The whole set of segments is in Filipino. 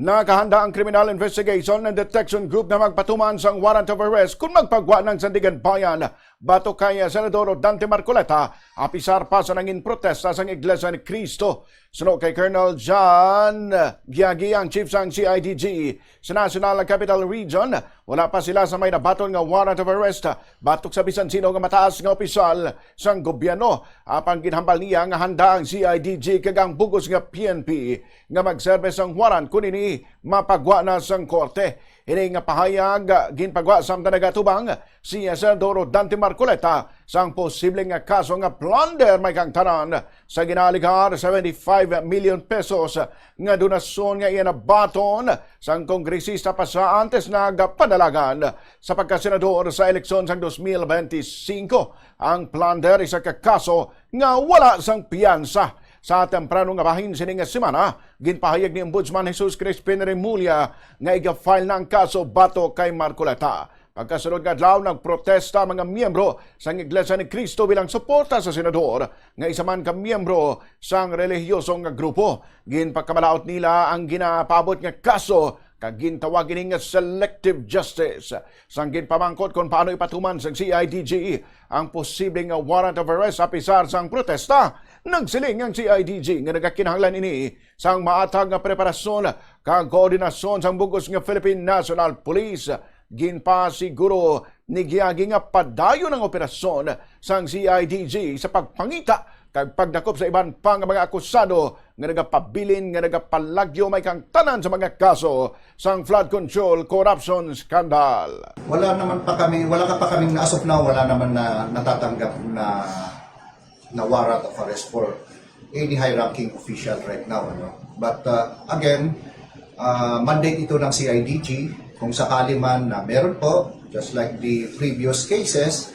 Nakahanda ang Criminal Investigation and Detection Group na magpatuman sang warrant of arrest kung magpagwa ng Sandigan Bayan bato kay Senador Dante Marcoleta apisar pa sa nangin protesta sang Iglesia ni Cristo. Sunod kay Colonel John Giagi, ang chief sang CIDG sa National Capital Region, wala pa sila sa may nabaton nga warrant of arrest batok sa bisan sino nga mataas nga opisyal sang gobyerno. Apang ginhambal niya nga handa ang CIDG kagang bugos nga PNP nga magserbe sang warrant kunini mapagwa na sang korte. Ini nga pahayag ginpagwa sa nagatubang si Senador Dante Marcoleta sang posibleng nga kaso nga plunder may kang tanan sa ginaligar 75 million pesos nga donasyon nga iyan baton sang kongresista pa sa antes nagpadalagan sa pagkasenador sa eleksyon sang 2025. Ang plunder isa ka kaso nga wala sang piyansa. Sa temprano nga bahin sining semana, ginpahayag ni Ombudsman Jesus Crispin Remulla nga iga-file na ang kaso bato kay Marcoleta. Pagkasunod nga adlaw nagprotesta mga miyembro sa Iglesia ni Cristo bilang suporta sa senador nga isa man ka miyembro sang relihiyosong grupo. Ginpagkamalaot nila ang ginapabot nga kaso kag gintawag nga selective justice. Sang ginpamangkot kung paano ipatuman sang CIDG ang posibleng warrant of arrest apisar sang protesta, nagsiling ang CIDG nga nagakinahanglan ini sang maatag nga preparasyon kag koordinasyon sang bugos nga Philippine National Police. Ginpasiguro ni Giagi nga padayon ang operasyon sang CIDG sa pagpangita kag pagdakop sa iban pang mga akusado nga nagapabilin nga nagapalagyo may kang tanan sa mga kaso sang flood control corruption scandal. Wala ka pa kaming as of now, wala naman na natatanggap na warrant of arrest for any high-ranking official right now. But again, mandate ito ng CIDG. Kung sakali man na meron po, just like the previous cases,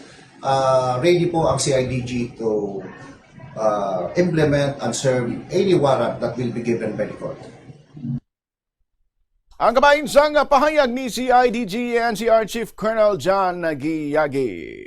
ready po ang CIDG to implement and serve any warrant that will be given by the court. Ang kabahin sang pahayag ni CIDG NCR Chief Colonel John Giagi.